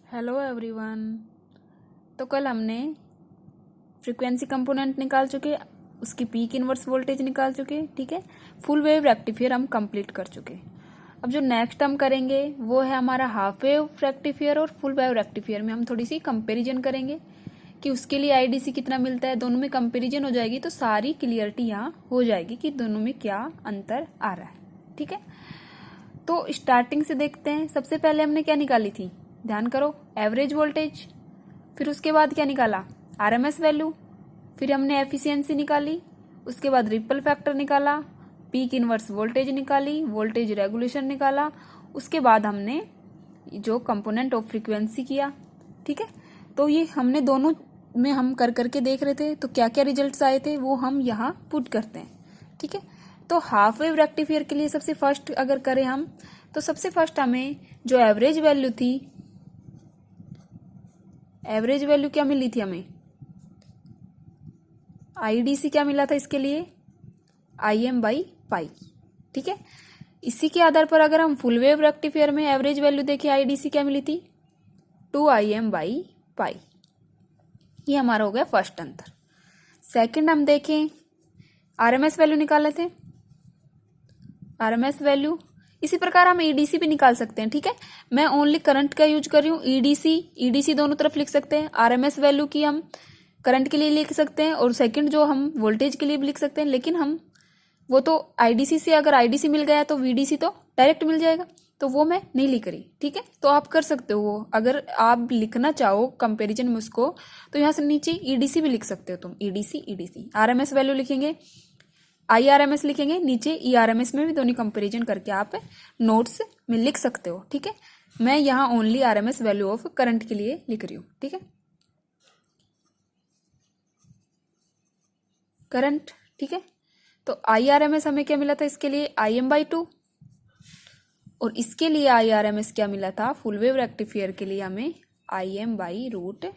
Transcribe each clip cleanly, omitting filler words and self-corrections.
Hello everyone. तो कल हमने फ्रीक्वेंसी कंपोनेंट निकाल चुके, उसकी पीक इनवर्स वोल्टेज निकाल चुके, ठीक है। फुल वेव रेक्टिफायर हम कंप्लीट कर चुके। अब जो नेक्स्ट हम करेंगे वो है हमारा हाफ वेव रेक्टिफायर और फुल वेव रेक्टिफायर में हम थोड़ी सी कंपैरिजन करेंगे कि उसके लिए आईडीसी कितना मिलता है। दोनों में कंपैरिजन हो जाएगी तो सारी क्लियरिटी यहाँ हो जाएगी कि दोनों में क्या अंतर आ रहा है, ठीक है। तो स्टार्टिंग से देखते हैं। सबसे पहले हमने क्या निकाली थी, ध्यान करो, एवरेज वोल्टेज। फिर उसके बाद क्या निकाला, आरएमएस वैल्यू। फिर हमने एफिशिएंसी निकाली। उसके बाद रिपल फैक्टर निकाला, पीक इनवर्स वोल्टेज निकाली, वोल्टेज रेगुलेशन निकाला। उसके बाद हमने जो कंपोनेंट ऑफ फ्रीक्वेंसी किया, ठीक है। तो ये हमने दोनों में हम कर करके देख रहे थे, तो क्या क्या रिजल्ट्स आए थे वो हम यहाँ पुट करते हैं, ठीक है। तो हाफ वेव रेक्टिफायर के लिए सबसे फर्स्ट अगर करें हम, तो सबसे फर्स्ट हमें जो एवरेज वैल्यू थी, एवरेज वैल्यू क्या मिली थी हमें, आईडीसी क्या मिला था इसके लिए, IM/पाई, ठीक है। इसी के आधार पर अगर हम फुल वेव रेक्टिफायर में एवरेज वैल्यू देखें, आईडीसी क्या मिली थी, 2IM/पाई। ये हमारा हो गया फर्स्ट अंतर। सेकंड हम देखें, आरएमएस वैल्यू निकाले थे, आरएमएस वैल्यू। इसी प्रकार हम ईडीसी भी निकाल सकते हैं, ठीक है। मैं ओनली करंट का यूज कर रही हूँ। ईडीसी दोनों तरफ लिख सकते हैं। आरएमएस वैल्यू की हम करंट के लिए लिख सकते हैं और सेकंड जो हम वोल्टेज के लिए भी लिख सकते हैं, लेकिन हम वो तो आईडीसी से, अगर आईडीसी मिल गया तो वीडीसी तो डायरेक्ट मिल जाएगा, तो वो मैं नहीं लिख रही, ठीक है। तो आप कर सकते हो वो, अगर आप लिखना चाहो कंपैरिजन में उसको, तो यहाँ से नीचे ईडीसी भी लिख सकते हो तुम, ईडीसी। आरएमएस वैल्यू लिखेंगे, IRMS लिखेंगे, नीचे ERMS में भी दोनों कंपैरिजन करके आप नोट्स में लिख सकते हो, ठीक है। मैं यहाँ only RMS value of current के लिए लिख रही हूँ, ठीक है, करंट, ठीक है। तो IRMS हमें क्या मिला था इसके लिए, IM/2, और इसके लिए IRMS क्या मिला था फुल वेव रेक्टिफायर के लिए हमें IM/√2,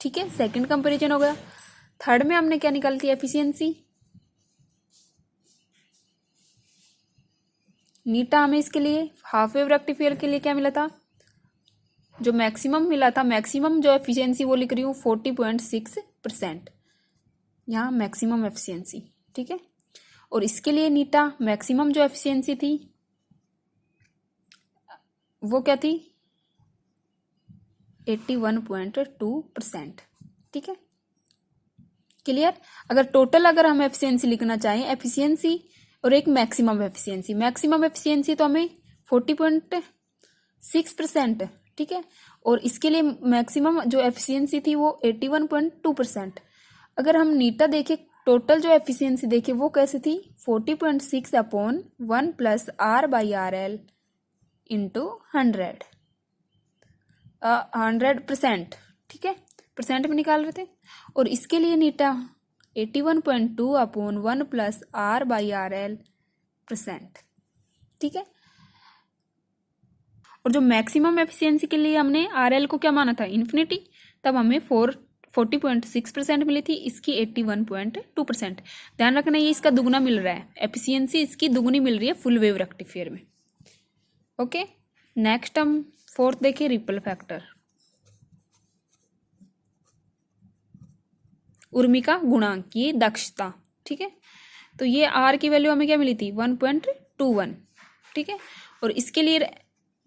ठीक है। सेकंड कंपैरिजन हो गया। थर्ड में हमने क्या निकाली थी, एफिशिएंसी। नीटा हमें इसके लिए हाफ वेव रेक्टिफायर के लिए क्या मिला था, जो मैक्सिमम मिला था, मैक्सिमम जो एफिशिएंसी वो लिख रही हूँ 40.6%, यहाँ मैक्सिमम एफिशिएंसी, ठीक है। और इसके लिए नीटा मैक्सिमम जो एफिशिएंसी थी वो क्या थी, 81.2%, ठीक है, क्लियर। अगर टोटल अगर हम एफिशिएंसी लिखना चाहें, एफिशिएंसी और एक मैक्सिमम एफिशिएंसी तो हमें 40.6%, ठीक है। और इसके लिए मैक्सिमम जो एफिशिएंसी थी वो 81.2%। अगर हम नीटा देखें, टोटल जो एफिशिएंसी देखें वो कैसे थी, 40.6/1 + R/RL इंटू 100%, ठीक है, परसेंट में निकाल रहे थे। और इसके लिए नीटा 81.2/1 + R/RL%, ठीक है। और जो मैक्सिमम एफिशिएंसी के लिए हमने RL को क्या माना था, इन्फिनिटी, तब हमें 40.6% मिली थी, इसकी 81.2%। ध्यान रखना ये इसका दुगना मिल रहा है, एफिशिएंसी इसकी दुगनी मिल रही है फुल वेव रेक्टिफायर में, ओके। नेक्स्ट हम फोर्थ देखिए, रिपल फैक्टर, उर्मिका गुणांक की दक्षता, ठीक है। तो ये R की वैल्यू हमें क्या मिली थी, 1.21, ठीक है। और इसके लिए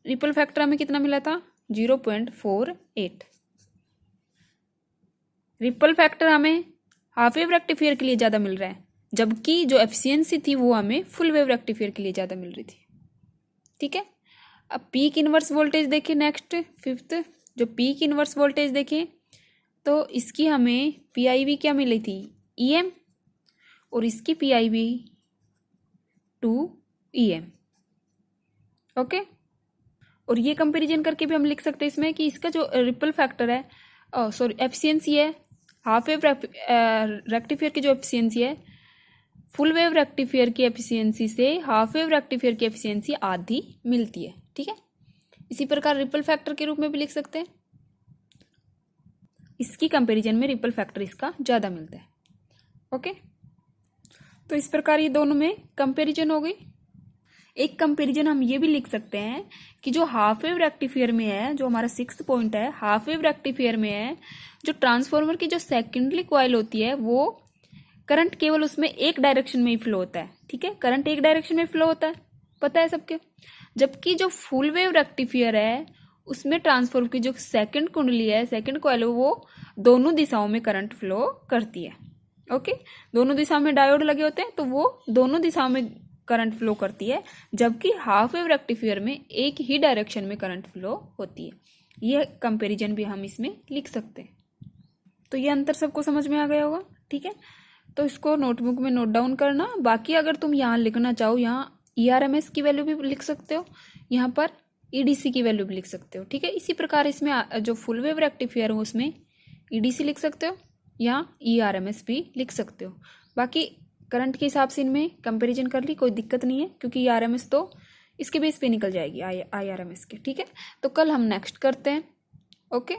रिपल फैक्टर हमें कितना मिला था, 0.48। रिपल फैक्टर हमें हाफ वेव रेक्टिफायर के लिए ज्यादा मिल रहा है, जबकि जो एफिशिएंसी थी वो हमें फुल वेव रेक्टिफायर के लिए ज्यादा मिल रही थी, ठीक है। अब पीक इनवर्स वोल्टेज देखिए, नेक्स्ट फिफ्थ, जो पीक इनवर्स वोल्टेज देखें तो इसकी हमें PIV क्या मिली थी, EM, और इसकी PIV 2EM, ओके। और ये कंपैरिजन करके भी हम लिख सकते हैं इसमें कि इसका जो रिपल फैक्टर है, सॉरी एफिशिएंसी है, हाफ वेव रेक्टिफायर की जो एफिशिएंसी है, फुल वेव रेक्टिफायर की एफिशिएंसी से हाफ वेव रेक्टिफायर की एफिशिएंसी आधी मिलती है, ठीक है। इसी प्रकार रिपल फैक्टर के रूप में भी लिख सकते हैं, इसकी कंपैरिजन में रिपल फैक्टर इसका ज्यादा मिलता है, ओके। तो इस प्रकार ये दोनों में कंपैरिजन हो गई। एक कंपैरिजन हम ये भी लिख सकते हैं कि जो हाफ वेव रेक्टिफायर में है, जो हमारा 6th पॉइंट है, हाफ वेव रेक्टिफायर में है, जो ट्रांसफार्मर की जो सेकेंडरी कॉइल होती है वो करंट केवल उसमें एक डायरेक्शन में ही फ्लो होता है, ठीक है, करंट एक डायरेक्शन में फ्लो होता है, पता है सबके। जबकि जो फुल वेव रेक्टिफायर है उसमें ट्रांसफार्मर की जो सेकंड कुंडली है, सेकंड कॉइल है, वो दोनों दिशाओं में करंट फ्लो करती है। ओके, दोनों दिशाओं में डायोड लगे होते हैं तो वो दोनों दिशाओं में करंट फ्लो करती है, जबकि हाफ वेव रेक्टिफायर में एक ही डायरेक्शन में करंट फ्लो होती है। यह कंपैरिजन भी हम इसमें लिख सकते हैं। तो ये अंतर सबको समझ में आ गया होगा, ठीक है। तो इसको नोटबुक में नोट डाउन करना। बाकी अगर तुम यहाँ लिखना चाहो, यहाँ ERMS की वैल्यू भी लिख सकते हो, यहाँ पर EDC की वैल्यू भी लिख सकते हो, ठीक है। इसी प्रकार इसमें जो फुल वेव रेक्टिफायर हो उसमें EDC लिख सकते हो या ERMS भी लिख सकते हो। बाकी करंट के हिसाब से इनमें कंपैरिजन कर ली, कोई दिक्कत नहीं है, क्योंकि ERMS तो इसके बेस पे निकल जाएगी IRMS के, ठीक है। तो कल हम नेक्स्ट करते हैं। ओके।